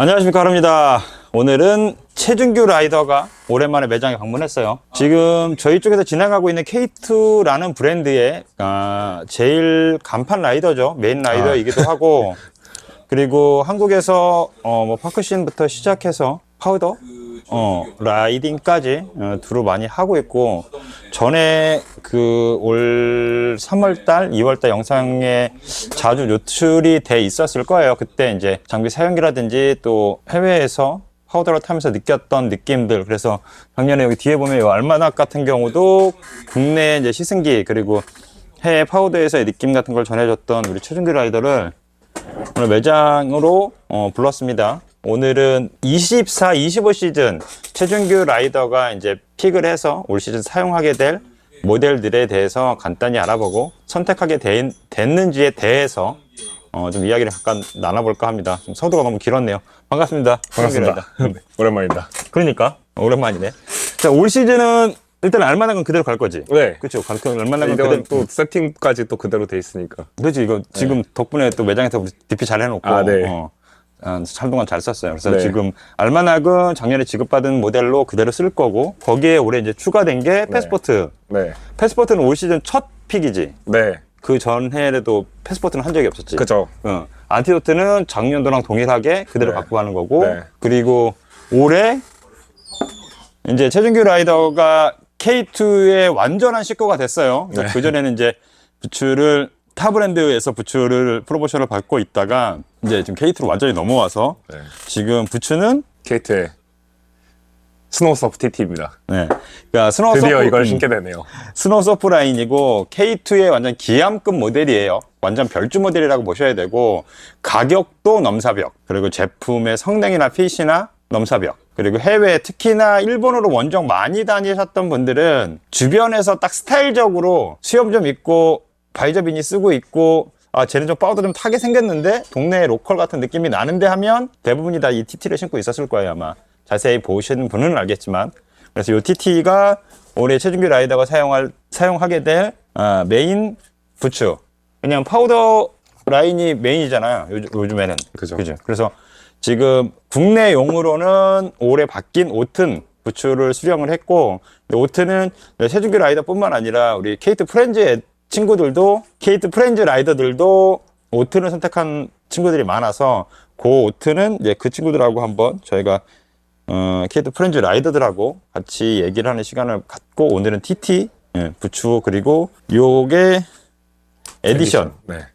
안녕하십니까, 하루입니다. 오늘은 최준규 라이더가 오랜만에 매장에 방문했어요. 지금 저희 쪽에서 진행하고 있는 K2라는 브랜드의 제일 간판 라이더죠. 메인 라이더이기도 하고, 그리고 한국에서 뭐 파크신부터 시작해서 파우더 라이딩까지 두루 많이 하고 있고, 전에 그 올 3월달, 2월달 영상에 자주 노출이 돼 있었을 거예요. 그때 이제 장비 사용기라든지 또 해외에서 파우더를 타면서 느꼈던 느낌들. 그래서 작년에 여기 뒤에 보면 이 알마낙 같은 경우도 국내 이제 시승기 그리고 해외 파우더에서의 느낌 같은 걸 전해줬던 우리 최준규 라이더를 오늘 매장으로 불렀습니다. 오늘은 24, 25 시즌 최준규 라이더가 이제 픽을 해서 올 시즌 사용하게 될 모델들에 대해서 간단히 알아보고 선택하게 됐는지에 대해서 좀 이야기를 잠깐 나눠볼까 합니다. 좀 서두가 너무 길었네요. 반갑습니다. 반갑습니다. 네, 오랜만입니다. 그러니까 오랜만이네. 자, 올 시즌은 일단 알마낙은 그대로 갈 거지. 네. 그렇죠. 알마낙은 그대로 또 세팅까지 또 그대로 돼 있으니까. 그렇지. 이거 지금 덕분에 또 매장에서 우리 DP 잘 해놓고 한동안 잘 썼어요. 그래서 지금 알마낙은 작년에 지급받은 모델로 그대로 쓸 거고, 거기에 올해 이제 추가된 게 패스포트. 네. 패스포트는 올 시즌 첫 픽이지. 네. 그 전해에도 패스포트는 한 적이 없었지. 그죠. 안티도트는 작년도랑 동일하게 그대로 갖고 가는 거고, 네. 그리고 올해 이제 최준규 라이더가 K2의 완전한 식구가 됐어요. 네. 그전에는 이제 부츠를 타 브랜드에서 부츠를 프로모션을 받고 있다가 이제 지금 K2로 완전히 넘어와서 지금 부츠는 K2의 스노우서프 TT입니다. 그러니까 드디어 이걸 신게 되네요. 스노우서프 라인이고 K2의 완전 기암급 모델이에요. 완전 별주 모델이라고 보셔야 되고, 가격도 넘사벽, 그리고 제품의 성능이나 핏이나 넘사벽, 그리고 해외 특히나 일본으로 원정 많이 다니셨던 분들은 주변에서 딱 스타일적으로 수염 좀 있고 바이저 비니 쓰고 있고, 쟤는 좀 파우더 좀 타게 생겼는데 동네 로컬 같은 느낌이 나는데 하면 대부분이 다 이 TT를 신고 있었을 거예요. 아마 자세히 보시는 분은 알겠지만. 그래서 이 TT가 올해 최준규 라이더가 사용하게 될 메인 부츠. 그냥 파우더 라인이 메인이잖아요. 요즘에는. 그죠. 그래서 지금 국내용으로는 올해 바뀐 오튼 부츠를 수령을 했고, 오튼은 최준규 라이더뿐만 아니라 우리 K2 프렌즈 친구들도, K2 프렌즈 라이더들도 오튼을 선택한 친구들이 많아서, 그 오튼은 이제 그 친구들하고 한번 저희가 K2 프렌즈 라이더들하고 같이 얘기를 하는 시간을 갖고, 오늘은 TT 부츠, 그리고 요게 에디션.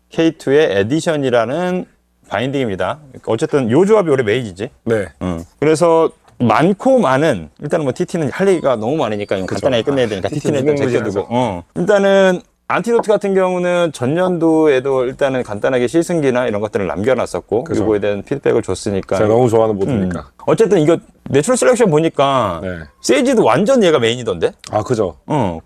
K2의 에디션이라는 바인딩입니다. 어쨌든 요 조합이 올해 메인이지. 네. 그래서 많고 많은, 일단은 뭐 TT는 할 얘기가 너무 많으니까 간단하게 끝내야 되니까 TT는 일단 제껴두고. 일단은 안티도트 같은 경우는 전년도에도 일단은 간단하게 시승기나 이런 것들을 남겨놨었고, 이거에 대한 피드백을 줬으니까. 제가 너무 좋아하는 모드니까. 어쨌든 이거 내추럴 셀렉션 보니까 세이지도 완전 얘가 메인이던데? 그죠.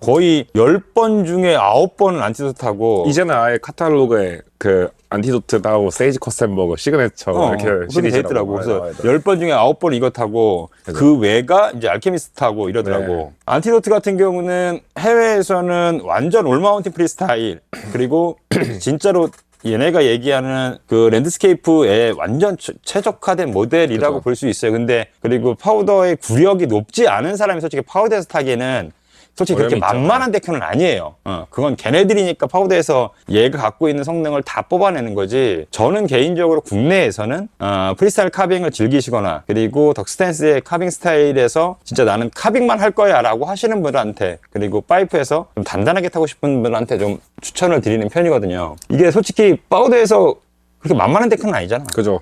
거의 10번 중에 9번은 안티도트하고, 이제는 아예 카탈로그에 그 안티도트하고 세이지 커스텀버거 시그네처 이렇게 시리즈라고 돼 있더라고. 그래서 10번 중에 9번 이거 타고, 그 외가 이제 알케미스트 타고 이러더라고. 안티도트 같은 경우는 해외에서는 완전 올마운틴 프리스타일, 그리고 진짜로 얘네가 얘기하는 그 랜드스케이프에 완전 최적화된 모델이라고 볼 수 있어요. 근데 그리고 파우더의 구력이 높지 않은 사람이 솔직히 파우더에서 타기에는 솔직히 그렇게 만만한 데크는 아니에요. 그건 걔네들이니까 파우더에서 얘가 갖고 있는 성능을 다 뽑아내는 거지. 저는 개인적으로 국내에서는 프리스타일 카빙을 즐기시거나, 그리고 덕스탠스의 카빙 스타일에서 진짜 나는 카빙만 할 거야 라고 하시는 분들한테, 그리고 파이프에서 좀 단단하게 타고 싶은 분들한테 좀 추천을 드리는 편이거든요. 이게 솔직히 파우더에서 그렇게 만만한 데크는 아니잖아. 그죠.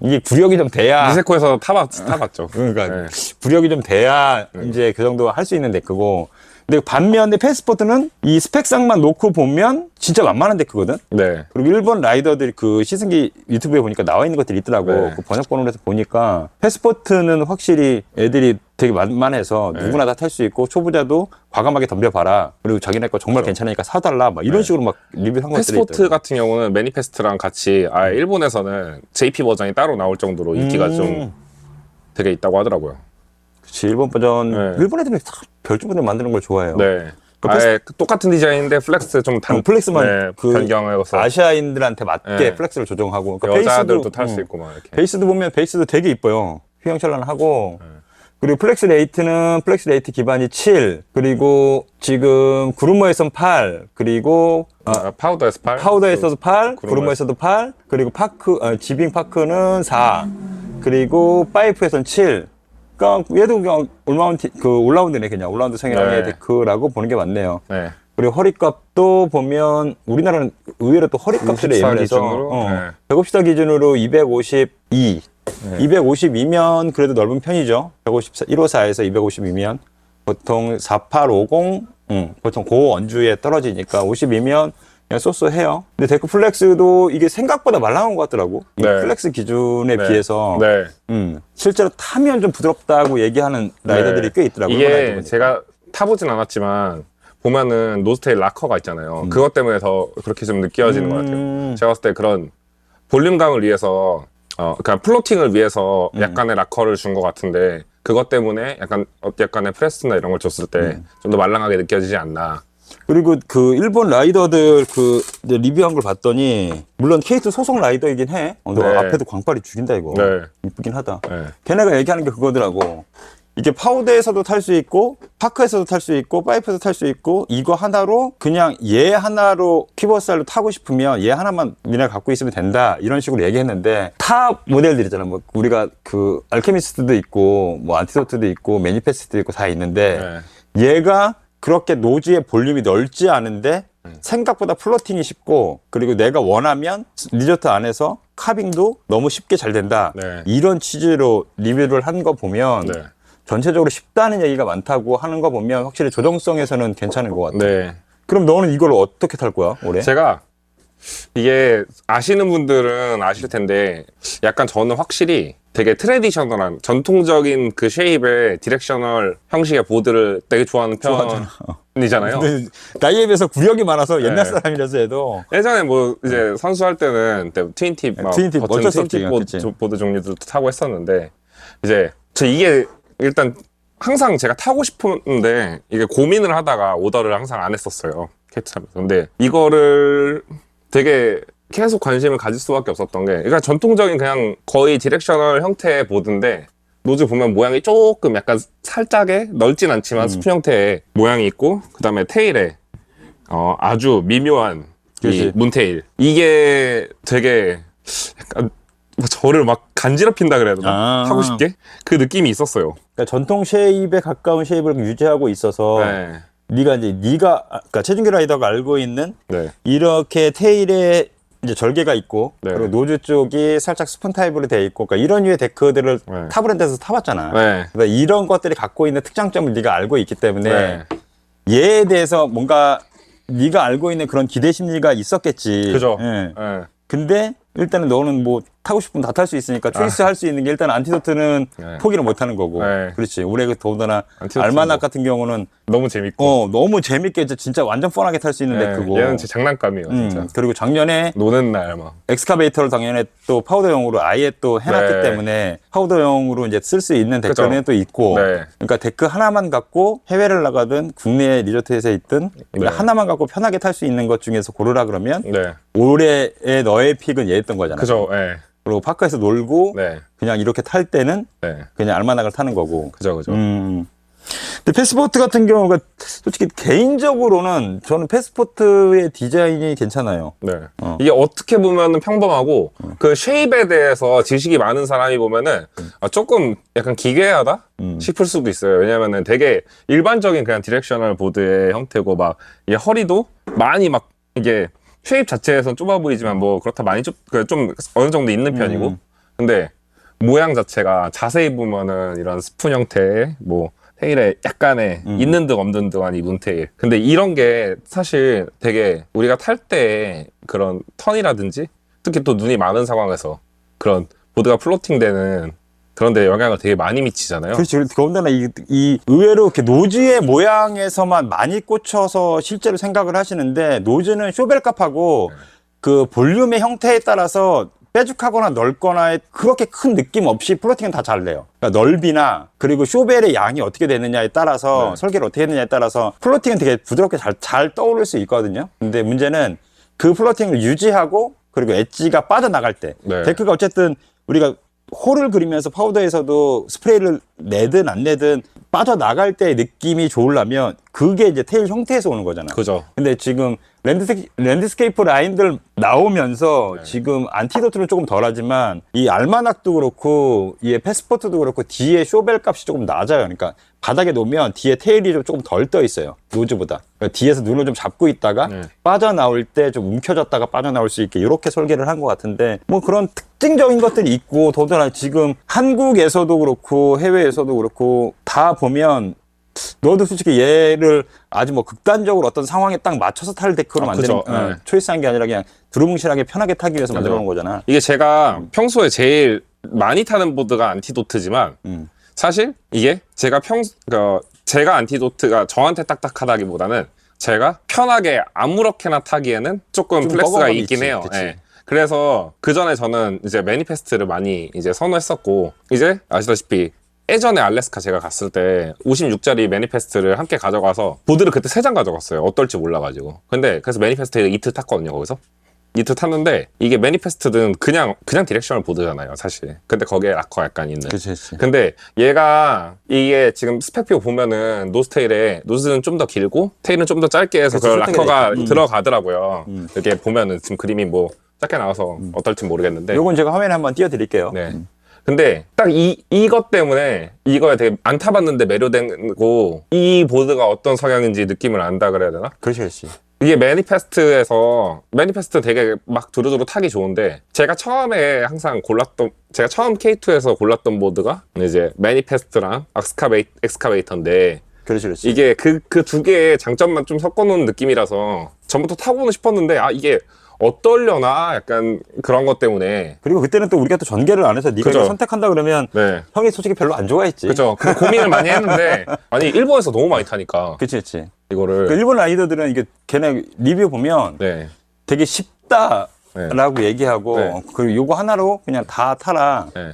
이게 구력이 좀 돼야. 니세코에서 타봤죠. 그러니까 구력이 좀 돼야 이제 그 정도 할 수 있는 데크고. 근데 반면에 패스포트는 이 스펙상만 놓고 보면 진짜 만만한 데크거든. 그리고 일본 라이더들 그 시승기 유튜브에 보니까 나와 있는 것들이 있더라고. 그 번역본으로 해서 보니까 패스포트는 확실히 애들이 되게 만만해서 누구나 다 탈 수 있고, 초보자도 과감하게 덤벼봐라. 그리고 자기네 거 정말 괜찮으니까 사달라. 막 이런 식으로 막 리뷰한 것들이 있더라고. 패스포트 같은 경우는 매니페스트랑 같이 일본에서는 JP 버전이 따로 나올 정도로 인기가 좀 되게 있다고 하더라고요. 그치, 일본 버전. 일본 애들은 다 별주 버전 만드는 걸 좋아해요. 아예 똑같은 디자인인데 플렉스 좀 플렉스만 네, 그 변경해서 아시아인들한테 맞게 네. 플렉스를 조정하고. 그러니까 여자들도 탈 수 있고 막 이렇게. 베이스도 보면 베이스도 되게 이뻐요. 휘황찬란하고. 그리고 플렉스 레이트는 플렉스 레이트 기반이 7, 그리고 지금 그루머에서는 8, 그리고 파우더에서 8, 파우더에서도 8, 그루머에서- 그루머에서도 8, 그리고 지빙 파크는 4, 그리고 파이프에서는 7. 그러니까 얘도 그냥 올라운드네, 그냥 올라운드 성향의 네. 데크라고 보는 게 맞네요. 네. 그리고 허리값도 보면 우리나라는 의외로 또 허리값들이 54 예민해서 기준으로? 네. 154 기준으로 252. 252면 그래도 넓은 편이죠. 154에서 252면 보통 4850, 보통 고 언주에 떨어지니까 52면 그냥 쏘쏘해요. 근데 데크 플렉스도 이게 생각보다 말랑한 것 같더라고. 이 네. 플렉스 기준에 네. 비해서 네. 실제로 타면 좀 부드럽다고 얘기하는 라이더들이 꽤 있더라고요. 이게 제가 타보진 않았지만 보면은 노스테일 락커가 있잖아요. 그것 때문에 더 그렇게 좀 느껴지는 것 같아요. 제가 봤을 때 그런 볼륨감을 위해서 그러니까 플로팅을 위해서 약간의 락커를 준 것 같은데 그것 때문에 약간의 프레스나 이런 걸 줬을 때 좀 더 말랑하게 느껴지지 않나. 그리고 그 일본 라이더들 이제 리뷰한 걸 봤더니 물론 K2 소속 라이더이긴 해. 너 네. 앞에도 광발이 죽인다 이거. 네. 이쁘긴 하다. 네. 걔네가 얘기하는 게 그거더라고. 이게 파우더에서도 탈 수 있고 파크에서도 탈 수 있고 파이프에서 탈 수 있고 이거 하나로 그냥 얘 하나로 퀴버 스타일로 타고 싶으면 얘 하나만 니네 갖고 있으면 된다 이런 식으로 얘기했는데 탑 모델들이잖아. 뭐 우리가 그 알케미스트도 있고 뭐 안티도트도 있고 매니페스트도 있고 다 있는데 얘가 그렇게 노즈의 볼륨이 넓지 않은데 생각보다 플로팅이 쉽고 그리고 내가 원하면 리조트 안에서 카빙도 너무 쉽게 잘 된다. 네. 이런 취지로 리뷰를 한 거 보면 네. 전체적으로 쉽다는 얘기가 많다고 하는 거 보면 확실히 조정성에서는 괜찮은 것 같아. 네. 그럼 너는 이걸 어떻게 탈 거야 올해? 제가 이게 아시는 분들은 아실 텐데 약간 저는 확실히 되게 트레디셔널한 전통적인 그 쉐입의 디렉셔널 형식의 보드를 되게 좋아하는 편이잖아요. 근데 나이에 비해서 구력이 많아서 옛날 네. 사람이라서 해도 예전에 뭐 이제 선수할 때는 트윈팁 막 트윈팁, 버튼 어쩔 수 없지, 트윈팁 그치. 보드 종류도 타고 했었는데 이제 이게 일단 항상 제가 타고 싶었는데 이게 고민을 하다가 오더를 항상 안 했었어요. 캐트하면서. 근데 이거를 되게 계속 관심을 가질 수밖에 없었던 게 그러니까 전통적인 그냥 거의 디렉셔널 형태의 보드인데 노즈 보면 모양이 조금 약간 살짝의 넓진 않지만 스프 형태의 모양이 있고 그 다음에 테일에 아주 미묘한 이 그치. 문테일 이게 되게 약간 저를 막 간지럽힌다 그래야 되나? 아. 타고 싶게? 그 느낌이 있었어요. 그러니까 전통 쉐입에 가까운 쉐입을 유지하고 있어서 네. 그러니까 최준규 라이더가 알고 있는 네. 이렇게 테일에 이제 절개가 있고 네. 그리고 노즈 쪽이 살짝 스푼 타입으로 돼 있고 그러니까 이런 류의 데크들을 네. 타 브랜드에서 타봤잖아. 네. 그러니까 이런 것들이 갖고 있는 특장점을 네가 알고 있기 때문에 네. 얘에 대해서 뭔가 네가 알고 있는 그런 기대 심리가 있었겠지. 그죠. 예. 네. 근데 일단은 너는 뭐 타고 싶으면 다 탈 수 있으니까 초이스 할 수 있는 게 일단 안티도트는 네. 포기를 못 하는 거고. 네. 그렇지. 올해 더군다나 안티도트는 알마낙 뭐 같은 경우는 너무 재밌고. 너무 재밌게 진짜 완전 뻔하게 탈 수 있는 네. 데크고. 얘는 진짜 장난감이에요, 진짜. 그리고 작년에 노는 날 막. 엑스카베이터를 작년에 또 파우더용으로 아예 또 해놨기 네. 때문에 파우더용으로 이제 쓸 수 있는 데크는 그죠. 또 있고. 네. 그러니까 데크 하나만 갖고 해외를 나가든 국내 리조트에서 있든 네. 하나만 갖고 편하게 탈 수 있는 것 중에서 고르라 그러면 네. 올해의 너의 픽은 얘였던 거잖아. 그죠. 네. 그리고 파크에서 놀고 네. 그냥 이렇게 탈 때는 네. 그냥 알마낙을 타는 거고. 그죠. 근데 패스포트 같은 경우가 솔직히 개인적으로는 저는 패스포트의 디자인이 괜찮아요. 네. 이게 어떻게 보면은 평범하고 그 쉐입에 대해서 지식이 많은 사람이 보면은 조금 약간 기괴하다 싶을 수도 있어요. 왜냐면은 되게 일반적인 그냥 디렉셔널 보드의 형태고 막 이게 허리도 많이 막 이게 쉐입 자체에선 좁아 보이지만 뭐 그렇다 많이 좀 어느 정도 있는 편이고 근데 모양 자체가 자세히 보면은 이런 스푼 형태의 뭐 테일에 약간의 있는 듯 없는 듯한 이 문테일. 근데 이런 게 사실 되게 우리가 탈 때 그런 턴이라든지 특히 또 눈이 많은 상황에서 그런 보드가 플로팅 되는 그런 데 영향을 되게 많이 미치잖아요. 그렇지. 더군다나 이 의외로 이렇게 노즈의 모양에서만 많이 꽂혀서 실제로 생각을 하시는데 노즈는 쇼벨값하고 그 볼륨의 형태에 따라서 빼죽하거나 넓거나 그렇게 큰 느낌 없이 플로팅은 다 잘 돼요. 그러니까 넓이나 그리고 쇼벨의 양이 어떻게 되느냐에 따라서 설계를 어떻게 했느냐에 따라서 플로팅은 되게 부드럽게 잘 떠오를 수 있거든요. 근데 문제는 그 플로팅을 유지하고 그리고 엣지가 빠져나갈 때 네. 데크가 어쨌든 우리가 홀을 그리면서 파우더에서도 스프레이를 내든 안 내든 빠져나갈 때의 느낌이 좋으려면 그게 이제 테일 형태에서 오는 거잖아요. 그죠. 근데 지금 랜드스케이프 라인들 나오면서 지금 안티도트는 조금 덜하지만 이 알마낙도 그렇고 이 패스포트도 그렇고 뒤에 쇼벨 값이 조금 낮아요. 그러니까 바닥에 놓으면 뒤에 테일이 조금 덜 떠 있어요. 노즈보다. 그러니까 뒤에서 눈을 좀 잡고 있다가 빠져나올 때 좀 움켜졌다가 빠져나올 수 있게 이렇게 설계를 한 것 같은데 뭐 그런 특징적인 것들이 있고 더더나 지금 한국에서도 그렇고 해외에서도 그렇고 다 보면 너도 솔직히 얘를 아주 뭐 극단적으로 어떤 상황에 딱 맞춰서 탈 데크로 만드는 그죠. 초이스한 게 아니라 그냥 두루뭉실하게 편하게 타기 위해서 만들어 놓은 거잖아. 이게 제가 평소에 제일 많이 타는 보드가 안티도트지만 사실 이게 제가 안티도트가 저한테 딱딱하다기보다는 제가 편하게 아무렇게나 타기에는 조금 좀 플렉스가 뻐근함이 있긴 있지. 해요. 그치. 예. 그래서 그 전에 저는 이제 매니페스트를 많이 이제 선호했었고 이제 아시다시피 예전에 알래스카 제가 갔을 때 56짜리 매니페스트를 함께 가져가서 보드를 그때 3장 가져갔어요. 어떨지 몰라가지고. 근데 그래서 매니페스트 이틀 탔거든요, 거기서. 이틀 탔는데 이게 매니페스트는 그냥 디렉셔널 보드잖아요, 사실. 근데 거기에 락커 약간 있는. 그치. 근데 얘가 이게 지금 스펙표 보면은 노즈는 좀 더 길고 테일은 좀 더 짧게 해서 그 그치, 락커가 선택이 들어가더라고요. 이렇게 보면은 지금 그림이 뭐 짧게 나와서 어떨지 모르겠는데. 요건 제가 화면에 한번 띄워드릴게요. 네. 근데 딱 이것 때문에 이거에 되게 안 타봤는데 매료되고 이 보드가 어떤 성향인지 느낌을 안다 그래야 되나? 그렇지. 이게 매니페스트 되게 막 두루두루 타기 좋은데 제가 처음 K2에서 골랐던 보드가 이제 매니페스트랑 엑스카베이터인데 그렇지. 이게 그 두 개의 장점만 좀 섞어놓은 느낌이라서 전부터 타보는 싶었는데 이게 어떨려나 약간 그런 것 때문에. 그리고 그때는 또 우리가 또 전개를 안 해서 네가 그죠. 이거 선택한다 그러면 네. 형이 솔직히 별로 안 좋아했지. 그죠. 그 고민을 많이 했는데 아니 일본에서 너무 많이 타니까 그치. 이거를. 그 일본 라이더들은 이게 걔네 리뷰 보면 네. 되게 쉽다라고 얘기하고 네. 그리고 요거 하나로 그냥 다 타라. 네.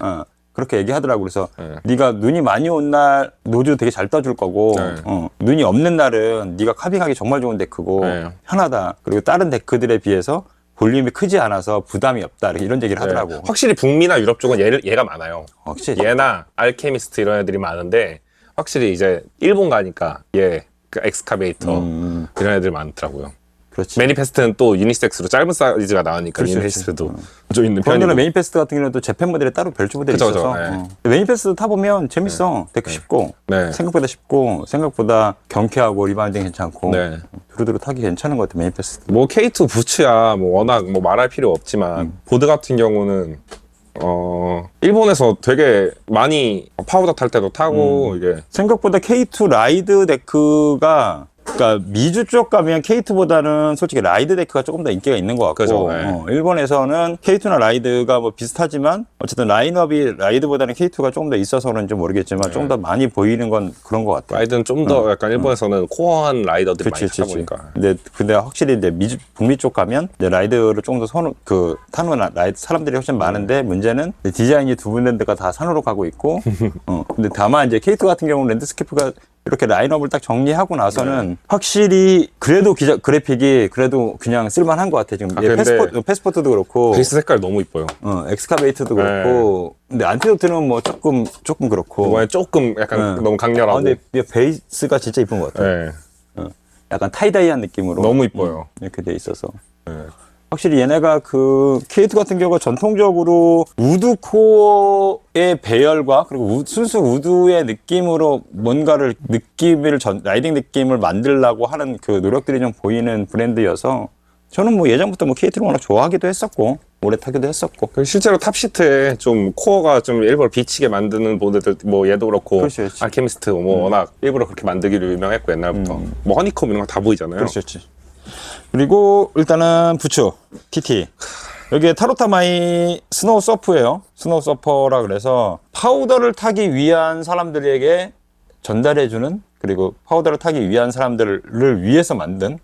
그렇게 얘기하더라고. 그래서 네. 네가 눈이 많이 온 날 노즈 되게 잘 떠줄 거고 네. 눈이 없는 날은 네가 카빙하기 정말 좋은 데크고 네. 편하다. 그리고 다른 데크들에 비해서 볼륨이 크지 않아서 부담이 없다. 이런 얘기를 하더라고. 확실히 북미나 유럽 쪽은 얘가 많아요. 확실히. 얘나 알케미스트 이런 애들이 많은데 확실히 이제 일본 가니까 그 엑스카베이터 이런 애들 많더라고요. 그렇지. 매니페스트는 또 유니섹스로 짧은 사이즈가 나오니까 그렇지, 유니섹스도 좀 있는 그런데 편이고. 매니페스트 같은 경우는 또 재팬 모델에 따로 별주 모델이 그쵸, 있어서 네. 매니페스트 타보면 재밌어. 데크 쉽고 네. 생각보다 쉽고 생각보다 경쾌하고 리바운딩 괜찮고 네. 두루두루 타기 괜찮은 것 같아 매니페스트. 뭐 K2 부츠야 뭐 워낙 뭐 말할 필요 없지만 보드 같은 경우는 일본에서 되게 많이 파우더 탈 때도 타고 이게 생각보다 K2 라이드 데크가 그러니까 미주 쪽 가면 K2보다는 솔직히 라이드 데크가 조금 더 인기가 있는 것 같고 그죠, 네. 일본에서는 K2나 라이드가 뭐 비슷하지만 어쨌든 라인업이 라이드보다는 K2가 조금 더 있어서 그런지 모르겠지만 좀 더 많이 보이는 건 그런 것 같아요. 라이드는 좀 더 약간 일본에서는 코어한 라이더들이 많이 타다 보니까. 근데 확실히 이제 북미 쪽 가면 이제 라이드를 조금 더 타는 라이드 사람들이 훨씬 많은데 문제는 디자인이 두 군데가 다 산으로 가고 있고 근데 다만 이제 K2 같은 경우는 랜드스케이프가 이렇게 라인업을 딱 정리하고 나서는 확실히 그래도 그래픽이 그래도 그냥 쓸만한 것 같아. 지금 근데 패스포트도 그렇고 베이스 색깔 너무 이뻐요. 엑스카베이터도 그렇고 근데 안티도트는 뭐 조금 그렇고 이번에 조금 약간 너무 강렬하고. 근데 베이스가 진짜 이쁜 것 같아. 네. 약간 타이다이한 느낌으로 너무 이뻐요. 이렇게 돼 있어서 네. 확실히 얘네가 그 K2 같은 경우가 전통적으로 우드 코어의 배열과 그리고 순수 우드의 느낌으로 뭔가를 라이딩 느낌을 만들려고 하는 그 노력들이 좀 보이는 브랜드여서 저는 뭐 예전부터 뭐 K2를 워낙 좋아하기도 했었고 오래 타기도 했었고 실제로 탑시트에 좀 코어가 좀 일부러 비치게 만드는 보드들 뭐 얘도 그렇고 그렇지. 알케미스트 뭐 워낙 일부러 그렇게 만들기로 유명했고 옛날부터 뭐 허니콤 이런 거 다 보이잖아요. 그렇지. 그리고 일단은 부츠 TT 여기에 타로타마이 스노우 서프예요. 스노우 서퍼라 그래서 파우더를 타기 위한 사람들에게 전달해주는 그리고 파우더를 타기 위한 사람들을 위해서 만든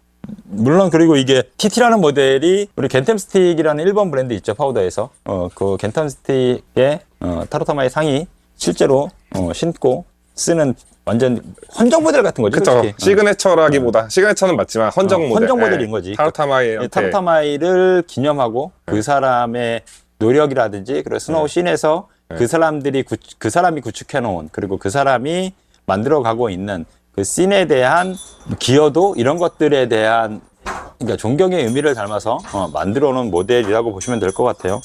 물론 그리고 이게 TT라는 모델이 우리 겐템 스틱이라는 일본 브랜드 있죠, 파우더에서. 그 겐템 스틱의 타로타마의 상이 실제로 신고 쓰는 완전 헌정 모델 같은 거죠. 그쵸. 솔직히. 시그네처라기보다 시그네처는 맞지만 헌정 모델. 헌정 모델인 거지. 타로타마이 타로타마이를 기념하고 그 사람의 노력이라든지 그리고 스노우 씬에서 그 사람이 구축해 놓은 그리고 그 사람이 만들어 가고 있는 그 씬에 대한 기여도 이런 것들에 대한 그러니까 존경의 의미를 담아서 만들어 놓은 모델이라고 보시면 될 것 같아요.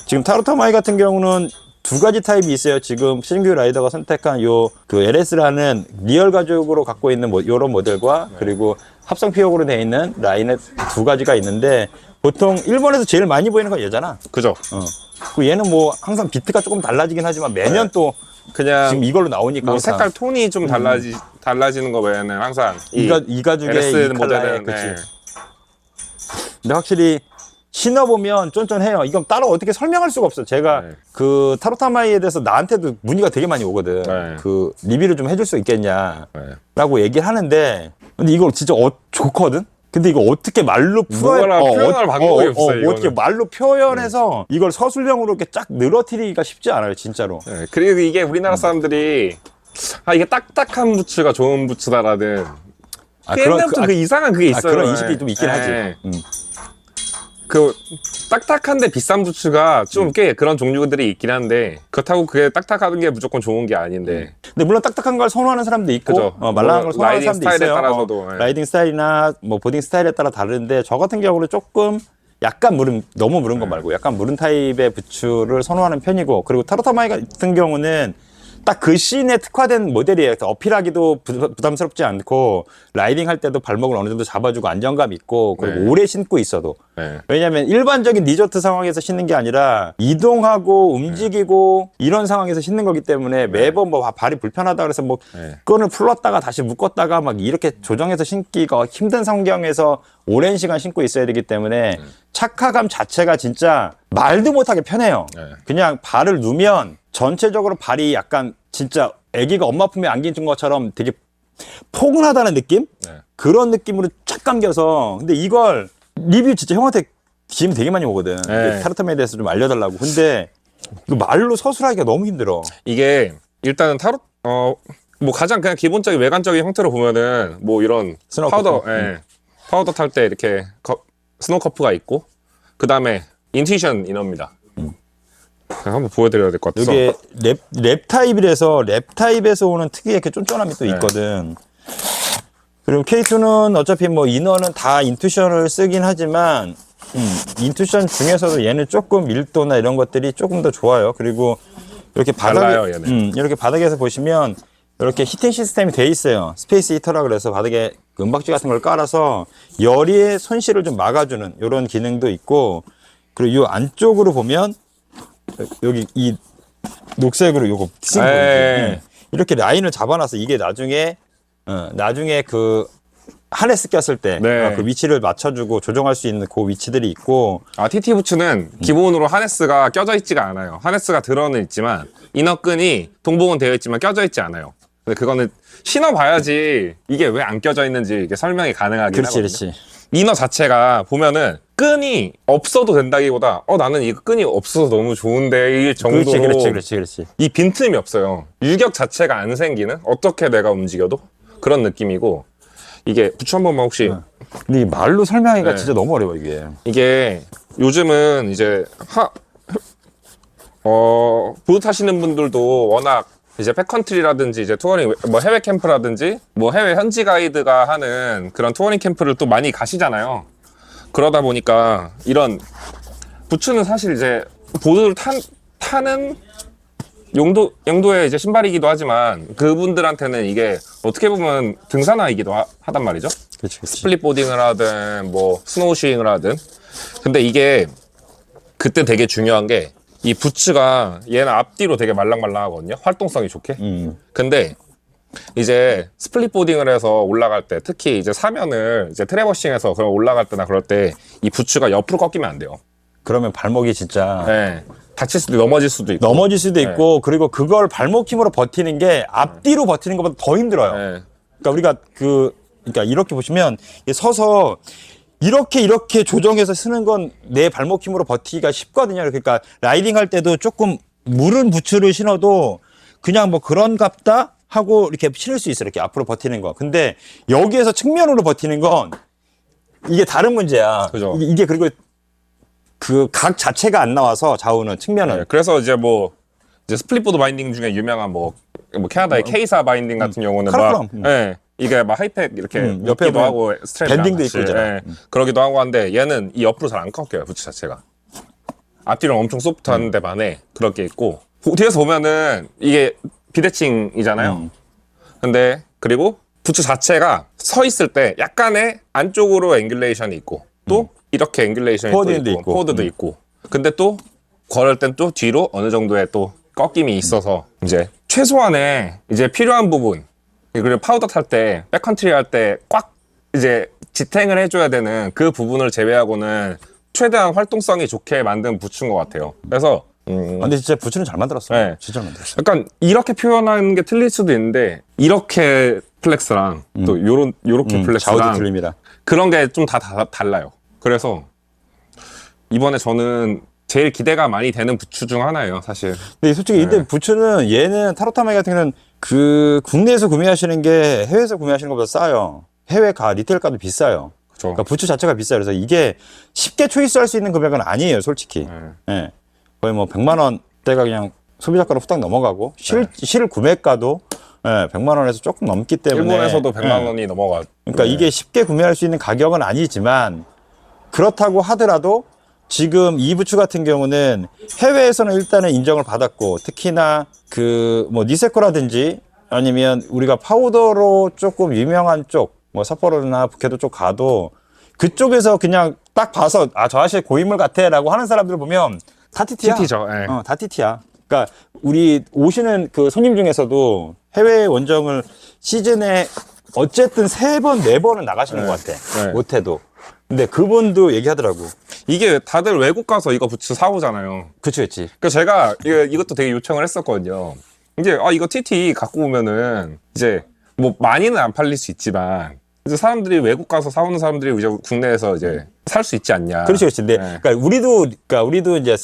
지금 타로타마이 같은 경우는 두 가지 타입이 있어요. 지금 신규 라이더가 선택한 그 LS라는 리얼 가죽으로 갖고 있는 이런 모델과 그리고 합성 피혁으로 되어 있는 라인의 두 가지가 있는데 보통 일본에서 제일 많이 보이는 건 얘잖아. 그죠. 그 얘는 뭐 항상 비트가 조금 달라지긴 하지만 매년 또 그냥 지금 이걸로 나오니까 뭐 색깔 톤이 좀 달라지는 거 외에는 항상 이 가죽의 LS 이 모델은 컬러에 그치. 근데 확실히 신어보면 쫀쫀해요. 이건 따로 어떻게 설명할 수가 없어. 제가 그 타로타마이에 대해서 나한테도 문의가 되게 많이 오거든. 그 리뷰를 좀 해줄 수 있겠냐라고 얘기를 하는데 근데 이걸 진짜 좋거든. 근데 이거 어떻게 말로 표현할 방법이 없어요. 어떻게 말로 표현해서 이걸 서술형으로 이렇게 쫙 늘어뜨리기가 쉽지 않아요, 진짜로. 그리고 이게 우리나라 사람들이 이게 딱딱한 부츠가 좋은 부츠다라는 옛날부터 그 이상한 그게 있어요. 그런 인식이 좀 있긴 하지. 그 딱딱한데 비싼 부츠가 좀 꽤 그런 종류들이 있긴 한데 그렇다고 그게 딱딱한 게 무조건 좋은 게 아닌데. 근데 물론 딱딱한 걸 선호하는 사람도 있고 말랑한 걸 선호하는 사람도 있어요. 따라서도, 라이딩 스타일이나 뭐 보딩 스타일에 따라 다른데 저 같은 경우는 조금 약간 너무 무른 거 말고 약간 무른 타입의 부츠를 선호하는 편이고 그리고 타로타마이 같은 경우는 딱 그 씬에 특화된 모델이에요. 어필하기도 부담스럽지 않고 라이딩 할 때도 발목을 어느 정도 잡아주고 안정감 있고 그리고 오래 신고 있어도 왜냐하면 일반적인 리조트 상황에서 신는 게 아니라 이동하고 움직이고 이런 상황에서 신는 거기 때문에 매번 뭐 발이 불편하다 그래서 뭐 끈을 풀었다가 다시 묶었다가 막 이렇게 조정해서 신기가 힘든 환경에서 오랜 시간 신고 있어야 되기 때문에 착화감 자체가 진짜 말도 못하게 편해요. 그냥 발을 누면 전체적으로 발이 약간 진짜 아기가 엄마 품에 안긴 것처럼 되게 포근하다는 느낌? 그런 느낌으로 쫙 감겨서 근데 이걸 리뷰 진짜 형한테 DM 되게 많이 오거든. 타로타마에 대해서 좀 알려달라고. 근데 이거 말로 서술하기가 너무 힘들어. 이게 일단은 뭐 가장 그냥 기본적인 외관적인 형태로 보면은 뭐 이런 파우더 탈 때 이렇게 스노우 커프가 있고 그 다음에 인투이션 이너입니다. 한번 보여드려야 될 것 같아서 이게 랩 타입이라서 랩 타입에서 오는 특유의 그 쫀쫀함이 또 있거든. 그리고 K2는 어차피 뭐 이너는 다 인투션을 쓰긴 하지만 인투션 중에서도 얘는 조금 밀도나 이런 것들이 조금 더 좋아요. 그리고 이렇게 달라요, 얘는. 이렇게 바닥에서 보시면 이렇게 히팅 시스템이 돼 있어요. 스페이스 히터라 그래서 바닥에 은박지 같은 걸 깔아서 열의 손실을 좀 막아주는 이런 기능도 있고 그리고 이 안쪽으로 보면 여기 이 녹색으로 요거 이렇게 라인을 잡아놔서 이게 나중에 그 하네스 꼈을 때 그 위치를 맞춰주고 조정할 수 있는 그 위치들이 있고 TT 부츠는 기본으로 하네스가 껴져 있지가 않아요. 하네스가 들어는 있지만 이너끈이 동봉은 되어 있지만 껴져 있지 않아요. 근데 그거는 신어봐야지 이게 왜 안 껴져 있는지 이게 설명이 가능하긴 하거든요. 그렇지. 이너 자체가 보면은 끈이 없어도 된다기보다 나는 이 끈이 없어서 너무 좋은데 이 정도로 그렇지. 이 빈틈이 없어요. 유격 자체가 안 생기는 어떻게 내가 움직여도 그런 느낌이고 이게 부츠 한 번만 혹시 근데 이 말로 설명하기가 진짜 너무 어려워 이게 요즘은 이제 보드 타시는 분들도 워낙 이제 백컨트리라든지 이제 투어링 뭐 해외 캠프라든지 뭐 해외 현지 가이드가 하는 그런 투어링 캠프를 또 많이 가시잖아요. 그러다 보니까 이런 부츠는 사실 이제 보드를 타는 용도의 이제 신발이기도 하지만 그분들한테는 이게 어떻게 보면 등산화이기도 하단 말이죠. 그치. 스플릿 보딩을 하든 뭐 스노우슈잉을 하든 근데 이게 그때 되게 중요한 게 이 부츠가 얘는 앞뒤로 되게 말랑말랑하거든요. 활동성이 좋게. 근데 이제 스플릿 보딩을 해서 올라갈 때 특히 이제 사면을 이제 트래버싱해서 그런 올라갈 때나 그럴 때 이 부츠가 옆으로 꺾이면 안 돼요. 그러면 발목이 진짜 다칠 수도 넘어질 수도 있고 그리고 그걸 발목 힘으로 버티는 게 앞뒤로 버티는 것보다 더 힘들어요. 그러니까 우리가 그 그러니까 이렇게 보시면 이게 서서 이렇게 조정해서 쓰는 건 내 발목 힘으로 버티기가 쉽거든요. 그러니까 라이딩 할 때도 조금 무른 부츠를 신어도 그냥 뭐 그런갑다 하고 이렇게 신을 수 있어요. 이렇게 앞으로 버티는 거. 근데 여기에서 측면으로 버티는 건 이게 다른 문제야. 그죠. 이게 그리고 그 각 자체가 안 나와서 좌우는 측면은. 네, 그래서 이제 뭐 이제 스플릿보드 바인딩 중에 유명한 뭐 캐나다의 K사 바인딩 같은 경우는 카르프럼. 막 예, 이게 막 하이팩 이렇게 옆에 옆에도 보면 하고 스트랩 밴딩도 있고 있잖아. 그러기도 하고 한데 얘는 이 옆으로 잘 안 꺾여요 부츠 자체가. 앞뒤랑 엄청 소프트한데 반해 그렇게 있고 뒤에서 보면은 이게 비대칭이잖아요. 근데 그리고 부츠 자체가 서 있을 때 약간의 안쪽으로 앵귤레이션이 있고 또 이렇게 앵귤레이션이 또 포워드도 있고 있고. 포워드도 있고 근데 또 걸을 땐 또 뒤로 어느 정도의 또 꺾임이 있어서 이제 최소한의 이제 필요한 부분 그리고 파우더 탈 때 백컨트리 할 때 꽉 이제 지탱을 해줘야 되는 그 부분을 제외하고는 최대한 활동성이 좋게 만든 부츠인 것 같아요. 그래서 근데 진짜 부츠는 잘 만들었어. 네. 진짜 잘 만들었어. 약간 이렇게 표현하는 게 틀릴 수도 있는데 이렇게 플렉스랑 또 요렇게 좌우도 플렉스랑 틀림이라. 그런 게 좀 다 달라요. 그래서 이번에 저는 제일 기대가 많이 되는 부츠 중 하나예요, 사실. 근데 솔직히 이때 부츠는 얘는 타로타마이 같은 경우는 그 국내에서 구매하시는 게 해외에서 구매하시는 것보다 싸요. 해외 리테일 가도 비싸요. 그죠. 그러니까 부츠 자체가 비싸요. 그래서 이게 쉽게 초이스할 수 있는 금액은 아니에요, 솔직히. 예. 거의 뭐 100만 원대가 그냥 소비자가로 후딱 넘어가고 실 구매가도 100만 원에서 조금 넘기 때문에 일본에서도 100만 원이 넘어가. 그러니까 이게 쉽게 구매할 수 있는 가격은 아니지만 그렇다고 하더라도 지금 이 부츠 같은 경우는 해외에서는 일단은 인정을 받았고 특히나 그 뭐 니세코라든지 아니면 우리가 파우더로 조금 유명한 쪽 뭐 삿포로나 북해도 쪽 가도 그쪽에서 그냥 딱 봐서 아 저 아저씨 고인물 같아라고 하는 사람들 보면 다 TT야. TT죠. 예. 다 TT야. 그러니까 우리 오시는 그 손님 중에서도 해외 원정을 시즌에 어쨌든 3번, 4번은 나가시는 것 같아. 네. 못해도. 근데 그분도 얘기하더라고. 이게 다들 외국 가서 이거 부츠 사오잖아요. 그치. 그래서 제가 이것도 되게 요청을 했었거든요. 이제 이거 TT 갖고 오면은 이제 뭐 많이는 안 팔릴 수 있지만 이제 사람들이 외국 가서 사오는 사람들이 이제 국내에서 이제 살 수 있지 않냐. 그렇지. 근데 네. 그러니까 우리도 이제 그러니까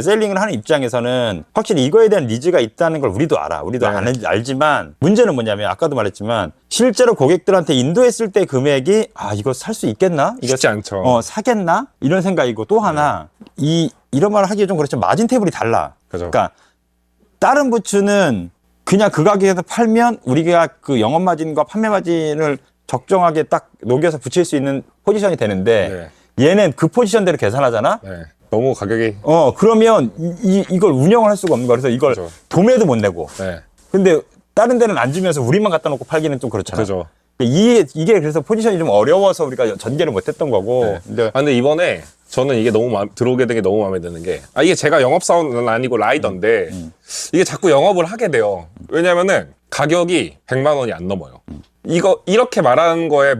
세일링을 하는 입장에서는 확실히 이거에 대한 니즈가 있다는 걸 우리도 알아. 우리도 네. 알지만 문제는 뭐냐면 아까도 말했지만 실제로 고객들한테 인도했을 때 금액이 이거 살 수 있겠나? 이거 쉽지 않죠. 사겠나? 이런 생각이고 또 하나 이런 말을 하기 좀 그렇지만 마진 테이블이 달라. 그죠. 그러니까 다른 부츠는 그냥 그 가격에서 팔면 우리가 그 영업 마진과 판매 마진을 적정하게 딱 녹여서 붙일 수 있는 포지션이 되는데 얘는 그 포지션대로 계산하잖아. 네. 너무 가격이. 그러면 이걸 운영을 할 수가 없는 거야. 그래서 이걸 그죠. 도매도 못 내고. 네. 근데 다른 데는 안 주면서 우리만 갖다 놓고 팔기는 좀 그렇잖아. 그죠. 이게 그래서 포지션이 좀 어려워서 우리가 전개를 못 했던 거고. 네. 근데 근데 이번에 저는 이게 너무 들어오게 된 게 너무 마음에 드는 게 이게 제가 영업사원은 아니고 라이더인데 이게 자꾸 영업을 하게 돼요. 왜냐면은 가격이 100만 원이 안 넘어요. 이거 이렇게 말하는 거에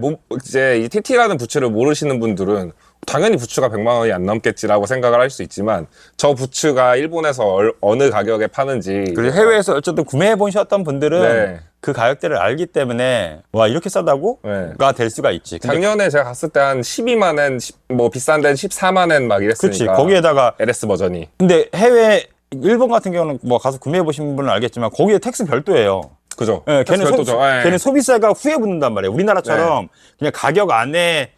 이제 이 TT라는 부츠를 모르시는 분들은 당연히 부츠가 100만 원이 안 넘겠지라고 생각을 할 수 있지만 저 부츠가 일본에서 어느 가격에 파는지 그리고 해외에서 어쨌든 구매해 보셨던 분들은 네. 그 가격대를 알기 때문에 와 이렇게 싸다고? 네. 가 될 수가 있지. 근데 작년에 제가 갔을 때 한 12만 엔, 뭐 비싼 데는 14만 엔 막 이랬으니까. 그렇지. 거기에다가 LS 버전이. 근데 해외 일본 같은 경우는 뭐 가서 구매해 보신 분은 알겠지만 거기에 텍스 별도예요. 그죠? 예, 걔는 별도죠. 예. 걔는 소비세가 후에 붙는단 말이에요. 우리나라처럼 그냥 가격 안에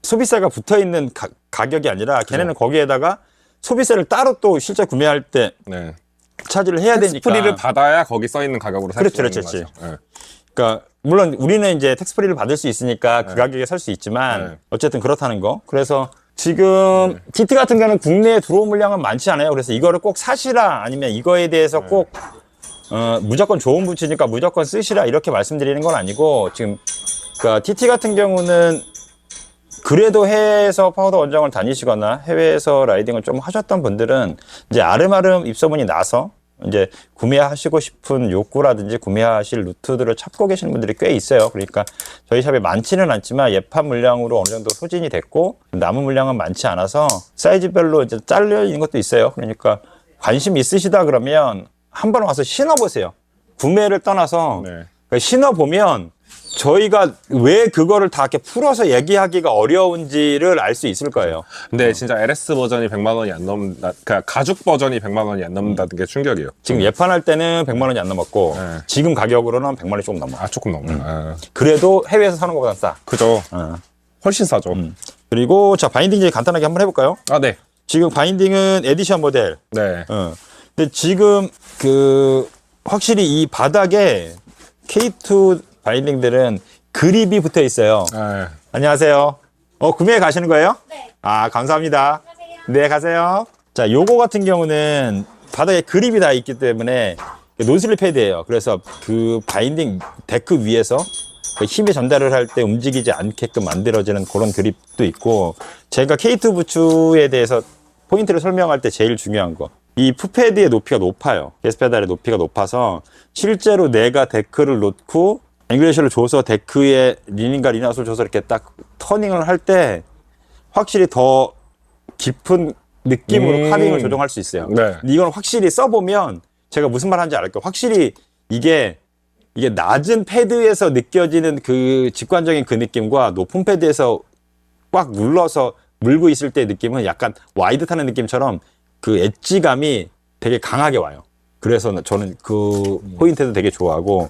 소비세가 붙어 있는 가격이 아니라 걔네는 거기에다가 소비세를 따로 또 실제 구매할 때 네. 차지를 해야 되니까. 텍스프리를 받아야 거기 써 있는 가격으로 살 수 그렇지, 있는 그렇지. 거죠. 예. 그러니까 물론 우리는 이제 텍스프리를 받을 수 있으니까 그 가격에 살 수 있지만 네. 어쨌든 그렇다는 거. 그래서 지금 TT 같은 경우는 국내에 들어온 물량은 많지 않아요. 그래서 이거를 꼭 사시라 아니면 이거에 대해서 꼭 무조건 좋은 부츠니까 무조건 쓰시라 이렇게 말씀드리는 건 아니고 지금 그러니까 TT 같은 경우는 그래도 해외에서 파우더 원정을 다니시거나 해외에서 라이딩을 좀 하셨던 분들은 이제 아름아름 입소문이 나서 이제 구매하시고 싶은 욕구라든지 구매하실 루트들을 찾고 계시는 분들이 꽤 있어요. 그러니까 저희 샵에 많지는 않지만 예판 물량으로 어느 정도 소진이 됐고 남은 물량은 많지 않아서 사이즈별로 이제 잘려 있는 것도 있어요. 그러니까 관심 있으시다 그러면 한번 와서 신어보세요. 구매를 떠나서 네. 그러니까 신어보면 저희가 왜 그거를 다 이렇게 풀어서 얘기하기가 어려운지를 알 수 있을 거예요. 근데 진짜 LS 버전이 100만 원이 안 넘는다. 그러니까 가죽 버전이 100만 원이 안 넘는다는 게 충격이에요. 지금 예판할 때는 100만 원이 안 넘었고 네. 지금 가격으로는 100만 원이 조금 넘어. 아, 조금 넘네. 그래도 해외에서 사는 것보다 싸. 그죠. 어. 훨씬 싸죠. 그리고 자 바인딩 이제 간단하게 한번 해볼까요? 아, 네. 지금 바인딩은 에디션 모델. 네. 근데 지금 그 확실히 이 바닥에 K2 바인딩들은 그립이 붙어 있어요. 네. 안녕하세요. 구매해 가시는 거예요? 네. 아, 감사합니다. 안녕하세요. 네, 가세요. 자, 요거 같은 경우는 바닥에 그립이 다 있기 때문에 논슬립 패드예요. 그래서 그 바인딩 데크 위에서 그 힘의 전달을 할 때 움직이지 않게끔 만들어지는 그런 그립도 있고, 제가 K2 부츠에 대해서 포인트를 설명할 때 제일 중요한 거. 이 풋패드의 높이가 높아요. 게스페달의 높이가 높아서 실제로 내가 데크를 놓고 앵글레이션을 줘서 데크에 리닝과 리나솔 줘서 이렇게 딱 터닝을 할 때 확실히 더 깊은 느낌으로 카빙을 조정할 수 있어요. 네. 근데 이건 확실히 써보면 제가 무슨 말 하는지 알게요. 확실히 이게 낮은 패드에서 느껴지는 그 직관적인 그 느낌과 높은 패드에서 꽉 눌러서 물고 있을 때 느낌은 약간 와이드 타는 느낌처럼 그 엣지감이 되게 강하게 와요. 그래서 저는 그 포인트도 되게 좋아하고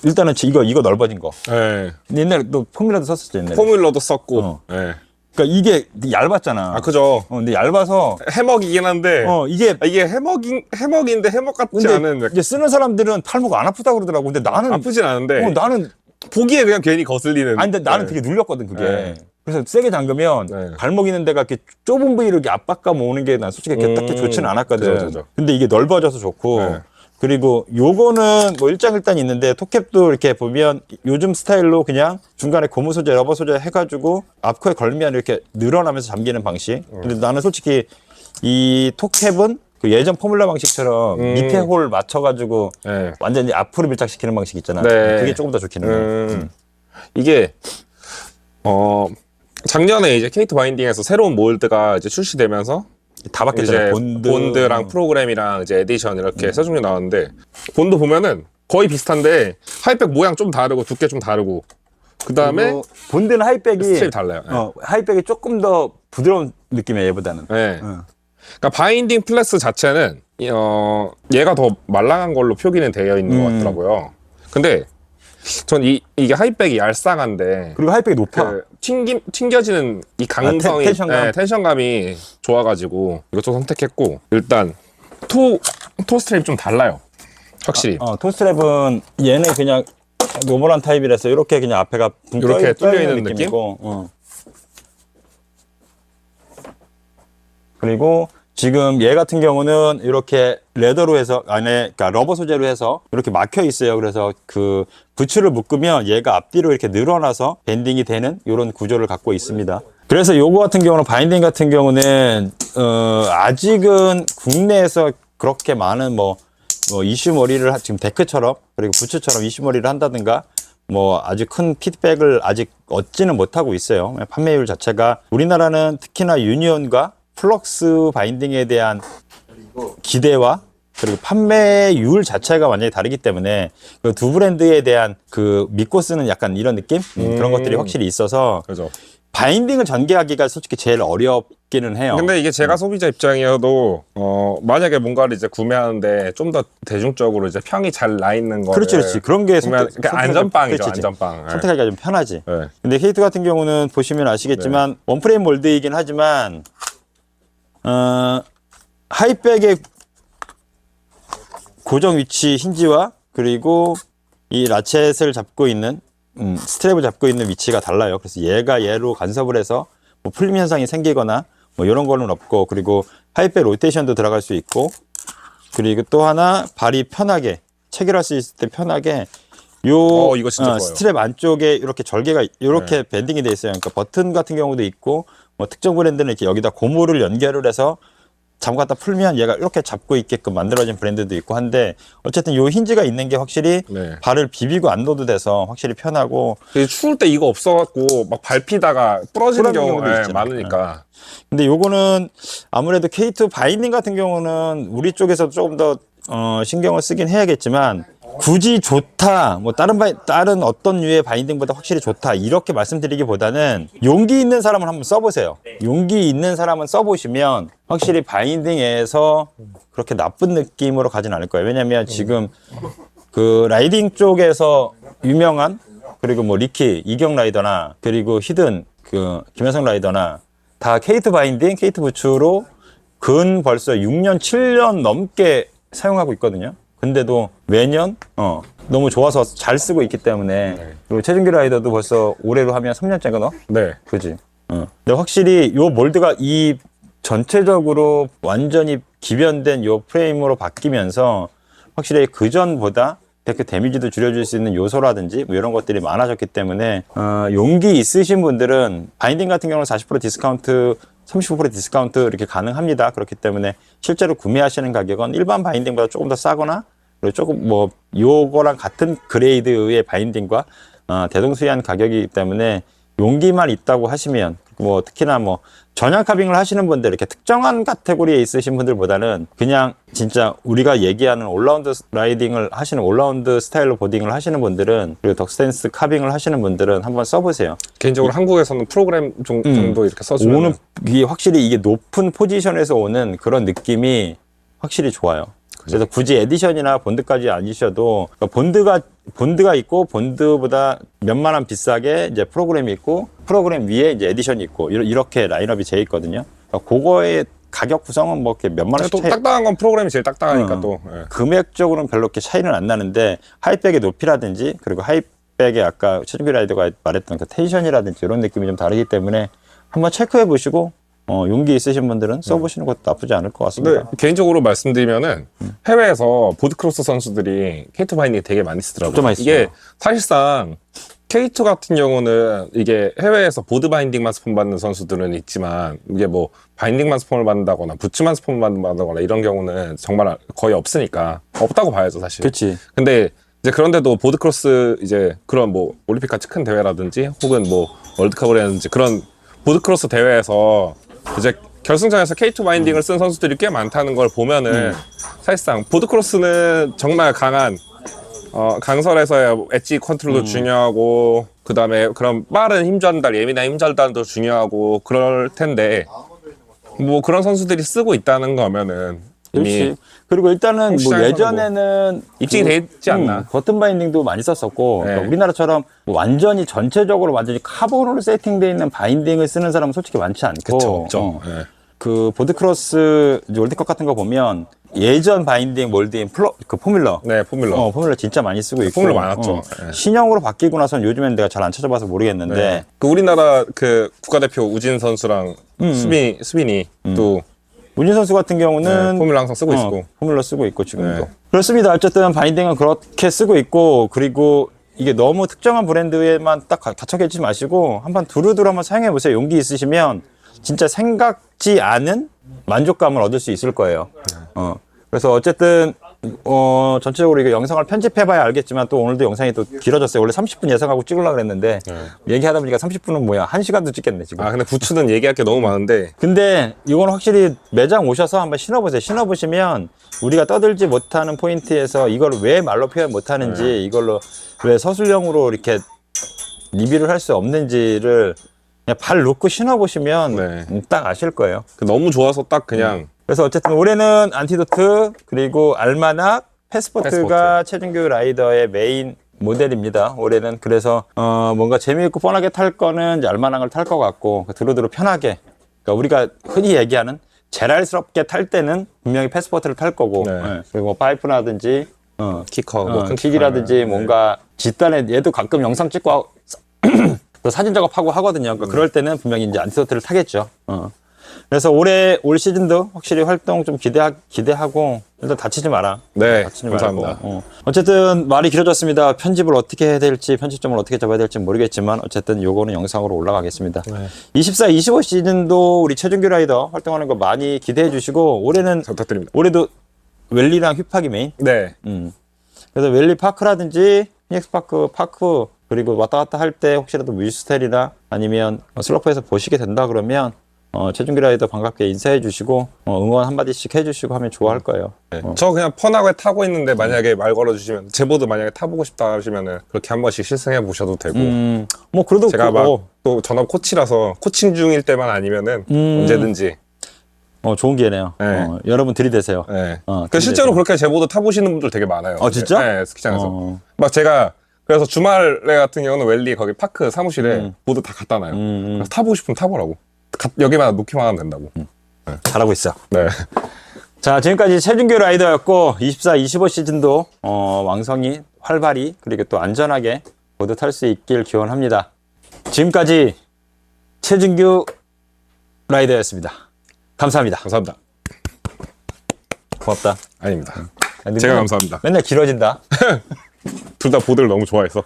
일단은 이거 넓어진 거. 네. 옛날에 너 포뮬러도 썼었죠 옛날에. 포뮬러도 썼고. 어. 네. 그러니까 이게 얇았잖아. 아, 그죠. 근데 얇아서 해먹이긴 한데. 이게 해먹인데 해먹 같지 근데 않은. 이제 쓰는 사람들은 팔목 안 아프다 그러더라고. 근데 나는 아프진 않은데. 나는 보기에 그냥 괜히 거슬리는. 아니 근데 나는 네. 되게 눌렸거든 그게. 네. 그래서 세게 잠그면 네. 발목 있는 데가 이렇게 좁은 부위로 이렇게 압박감 오는 게 난 솔직히 그렇게 좋지는 않았거든. 그죠. 근데 이게 넓어져서 좋고. 네. 그리고 요거는 뭐 일장일단 있는데 톱캡도 이렇게 보면 요즘 스타일로 그냥 중간에 고무 소재, 러버 소재 해가지고 앞코에 걸면 이렇게 늘어나면서 잠기는 방식. 근데 나는 솔직히 이 톱캡은 그 예전 포뮬러 방식처럼 밑에 홀 맞춰가지고 네. 완전히 앞으로 밀착시키는 방식 있잖아. 네. 그게 조금 더 좋기는 해. 이게 작년에 이제 K2 바인딩에서 새로운 몰드가 이제 출시되면서 다 바뀌었잖아. 이제 본드랑 프로그램이랑 이제 에디션 이렇게 세 종류 나왔는데, 본드 보면은 거의 비슷한데 하이백 모양 좀 다르고 두께 좀 다르고, 그 다음에 본드는 하이백이 스트랩이 달라요. 네. 하이백이 조금 더 부드러운 느낌이에요 얘보다는. 네. 그러니까 바인딩 플래스 자체는 얘가 더 말랑한 걸로 표기는 되어 있는 것 같더라고요. 근데 전 이게 하이백이 얄쌍한데, 그리고 하이백이 높아. 그 튕겨지는 이 강성이, 텐션감? 네, 텐션감이 좋아가지고 이것도 선택했고, 일단 토 스트랩이 좀 달라요, 확실히. 토스트랩은 얘는 그냥 노멀한 타입이라서 이렇게 그냥 앞에가 붕 이렇게 떠 뚫려 있는 느낌이고. 그리고 지금 얘 같은 경우는 이렇게 레더로 해서 안에 그러니까 러버 소재로 해서 이렇게 막혀 있어요. 그래서 그 부츠를 묶으면 얘가 앞뒤로 이렇게 늘어나서 밴딩이 되는 이런 구조를 갖고 있습니다. 그래서 요거 같은 경우는 바인딩 같은 경우는 아직은 국내에서 그렇게 많은 뭐 이슈 머리를 지금 데크처럼 그리고 부츠처럼 이슈 머리를 한다든가 뭐 아주 큰 피드백을 아직 얻지는 못하고 있어요. 판매율 자체가 우리나라는 특히나 유니온과 플럭스 바인딩에 대한 기대와 그리고 판매율 자체가 완전히 다르기 때문에 그 두 브랜드에 대한 그 믿고 쓰는 약간 이런 느낌? 그런 것들이 확실히 있어서 그죠. 바인딩을 전개하기가 솔직히 제일 어렵기는 해요. 근데 이게 제가 소비자 입장이어도 만약에 뭔가를 이제 구매하는데 좀 더 대중적으로 이제 평이 잘 나 있는 거를 그렇지. 그런 게 그러니까 안전빵이죠, 그렇지. 안전빵. 네. 선택하기가 좀 편하지. 네. 근데 K2 같은 경우는 보시면 아시겠지만 원프레임 몰드이긴 하지만 하이백의 고정 위치 힌지와 그리고 이 라쳇을 잡고 있는 스트랩을 잡고 있는 위치가 달라요. 그래서 얘가 얘로 간섭을 해서 뭐 풀림 현상이 생기거나 뭐 이런 거는 없고, 그리고 하이백 로테이션도 들어갈 수 있고, 그리고 또 하나 발이 편하게 체결할 수 있을 때 편하게 이거 진짜 좋아요. 스트랩 안쪽에 이렇게 절개가 이렇게 밴딩이 돼 있어요. 그러니까 버튼 같은 경우도 있고, 뭐 특정 브랜드는 이렇게 여기다 고무를 연결을 해서 잠갔다 풀면 얘가 이렇게 잡고 있게끔 만들어진 브랜드도 있고 한데, 어쨌든 요 힌지가 있는 게 확실히 발을 비비고 안 넣어도 돼서 확실히 편하고. 추울 때 이거 없어갖고 막 밟히다가 부러지는 경우가 많으니까. 근데 요거는 아무래도 K2 바인딩 같은 경우는 우리 쪽에서 조금 더 신경을 쓰긴 해야겠지만, 굳이 좋다, 뭐 다른 어떤 류의 바인딩보다 확실히 좋다 이렇게 말씀드리기보다는 용기 있는 사람은 한번 써보세요. 용기 있는 사람은 써보시면 확실히 바인딩에서 그렇게 나쁜 느낌으로 가진 않을 거예요. 왜냐면 지금 그 라이딩 쪽에서 유명한 그리고 뭐 리키, 이경 라이더나 그리고 히든 그 김현성 라이더나 다 케이트 바인딩, 케이트 부츠로 근 벌써 6년, 7년 넘게 사용하고 있거든요. 근데도 매년 너무 좋아서 잘 쓰고 있기 때문에 그리고 최준규 라이더도 벌써 올해로 하면 3년째가 너? 네. 그지? 근데 확실히 요 몰드가 이 전체적으로 완전히 기변된 요 프레임으로 바뀌면서 확실히 그 전보다 그 데미지도 줄여줄 수 있는 요소라든지 뭐 이런 것들이 많아졌기 때문에 용기 있으신 분들은 바인딩 같은 경우는 40% 디스카운트 35% 디스카운트 이렇게 가능합니다. 그렇기 때문에 실제로 구매하시는 가격은 일반 바인딩보다 조금 더 싸거나 그리고 조금 뭐 요거랑 같은 그레이드의 바인딩과 대동소이한 가격이기 때문에 용기만 있다고 하시면 뭐 특히나 뭐 전향 카빙을 하시는 분들 이렇게 특정한 카테고리에 있으신 분들보다는 그냥 진짜 우리가 얘기하는 올라운드 라이딩을 하시는 올라운드 스타일로 보딩을 하시는 분들은 그리고 덕스탠스 카빙을 하시는 분들은 한번 써보세요. 개인적으로 한국에서는 프로그램 정도 이렇게 써주면 오는 이게 확실히 이게 높은 포지션에서 오는 그런 느낌이 확실히 좋아요. 그래서 굳이 에디션이나 본드까지 아니셔도 그러니까 본드가 있고 본드보다 몇만 원 비싸게 이제 프로그램이 있고 프로그램 위에 이제 에디션이 있고 이렇게 라인업이 돼 있거든요. 그러니까 그거의 가격 구성은 뭐 이렇게 몇만 원씩 또 딱딱한 건 프로그램이 제일 딱딱하니까 또 예. 금액적으로는 별로 이렇게 차이는 안 나는데 하이백의 높이라든지 그리고 하이백의 아까 최준규 라이더가 말했던 그 텐션이라든지 이런 느낌이 좀 다르기 때문에 한번 체크해 보시고 용기 있으신 분들은 써보시는 것도 나쁘지 않을 것 같습니다. 근데 개인적으로 말씀드리면은 해외에서 보드크로스 선수들이 K2 바인딩 되게 많이 쓰더라고요. 좀 많이 쓰죠. 이게 사실상 K2 같은 경우는 이게 해외에서 보드 바인딩만 스폰 받는 선수들은 있지만 이게 뭐 바인딩만 스폰을 받는다거나 부츠만 스폰을 받는다거나 이런 경우는 정말 거의 없으니까 없다고 봐야죠 사실. 그렇지. 근데 이제 그런데도 보드크로스 이제 그런 뭐 올림픽 같이 큰 대회라든지 혹은 뭐 월드컵이라든지 그런 보드크로스 대회에서 이제 결승전에서 K2 바인딩을 쓴 선수들이 꽤 많다는 걸 보면은 사실상 보드크로스는 정말 강한 강설에서의 엣지 컨트롤도 중요하고 그 다음에 그런 빠른 힘 전달, 예민한 힘 전달도 중요하고 그럴 텐데 뭐 그런 선수들이 쓰고 있다는 거면은 이미 그렇지. 그리고 일단은 뭐 시장에서는 예전에는 입증이 돼 있지 않나? 버튼 바인딩도 많이 썼었고 네. 그러니까 우리나라처럼 뭐 완전히 전체적으로 완전히 카본으로 세팅되어 있는 바인딩을 쓰는 사람은 솔직히 많지 않고 그쵸, 없죠. 예. 그 보드크로스 이제 월드컵 같은 거 보면 예전 바인딩 몰드인 그 포뮬러 네, 포뮬러. 포뮬러 진짜 많이 쓰고 있고 포뮬러 많았죠. 예. 신형으로 바뀌고 나서는 요즘엔 내가 잘 안 찾아봐서 모르겠는데 네. 그 우리나라 그 국가대표 우진 선수랑 수빈이 또 문진 선수 같은 경우는 네, 포뮬러 항상 쓰고 있고. 포뮬러 쓰고 있고 지금도 네. 그렇습니다. 어쨌든 바인딩은 그렇게 쓰고 있고 그리고 이게 너무 특정한 브랜드에만 딱 갇혀 계시지 마시고 한번 두루두루 한번 사용해 보세요. 용기 있으시면 진짜 생각지 않은 만족감을 얻을 수 있을 거예요. 그래서 어쨌든 전체적으로 이거 영상을 편집해봐야 알겠지만 또 오늘도 영상이 또 길어졌어요. 원래 30분 예상하고 찍으려고 그랬는데 얘기하다 보니까 30분은 뭐야 1시간도 찍겠네 지금. 아 근데 부츠는 얘기할 게 너무 많은데 근데 이건 확실히 매장 오셔서 한번 신어보세요. 신어보시면 우리가 떠들지 못하는 포인트에서 이걸 왜 말로 표현 못하는지 이걸로 왜 서술형으로 이렇게 리뷰를 할 수 없는지를 그냥 발 놓고 신어보시면 네. 딱 아실 거예요. 너무 좋아서 딱 그냥 그래서 어쨌든 올해는 안티도트 그리고 알마낙 패스포트가 최준규 라이더의 메인 모델입니다. 올해는 그래서 뭔가 재미있고 뻔하게 탈 거는 이제 알마낙을 탈 것 같고 두루두루 편하게 그러니까 우리가 흔히 얘기하는 제랄스럽게 탈 때는 분명히 패스포트를 탈 거고 네. 그리고 뭐 파이프라든지 키커, 뭐 큰 킥이라든지 뭔가 뒷단에 얘도 가끔 영상 찍고 또 사진 작업하고 하거든요. 그러니까 그럴 때는 분명히 이제 안티도트를 타겠죠. 그래서 올 시즌도 확실히 활동 좀 기대하고 일단 다치지 마라. 네, 다치지 감사합니다. 말고. 어쨌든 말이 길어졌습니다. 편집을 어떻게 해야 될지 편집점을 어떻게 잡아야 될지 모르겠지만 어쨌든 요거는 영상으로 올라가겠습니다. 네. 24, 25 시즌도 우리 최준규 라이더 활동하는 거 많이 기대해 주시고 올해는 잘 부탁드립니다. 올해도 웰리랑 휘파기 메인. 네, 그래서 웰리 파크라든지 피닉스 파크 그리고 왔다 갔다 할 때 혹시라도 뮤지스텔이나 아니면 슬로프에서 보시게 된다 그러면 최준규 라이더 반갑게 인사해 주시고 응원 한마디씩 해주시고 하면 좋아할 거예요. 저 그냥 편하게 타고 있는데 만약에 말 걸어주시면 제 보드 만약에 타보고 싶다 하시면은 그렇게 한 번씩 실승해 보셔도 되고 뭐 그래도 제가 막 또 전업 코치라서 코칭 중일 때만 아니면은 언제든지 좋은 기회네요. 네. 여러분 들이대세요. 네. 들이대세요. 실제로 그렇게 제 보드 타보시는 분들 되게 많아요. 진짜? 네, 스키장에서. 막 제가 그래서 주말에 같은 경우는 웰리 거기 파크 사무실에 보드 다 갖다 놔요. 그래서 타보고 싶으면 타보라고. 여기만 놓기만 하면 된다고. 잘하고 있어. 네. 자, 지금까지 최준규 라이더였고 24, 25 시즌도 왕성히 활발히 그리고 또 안전하게 모두 탈 수 있길 기원합니다. 지금까지 최준규 라이더였습니다. 감사합니다. 감사합니다. 고맙다. 아닙니다. 근데 제가 맨날- 감사합니다. 맨날 길어진다. 둘 다 보드를 너무 좋아해서.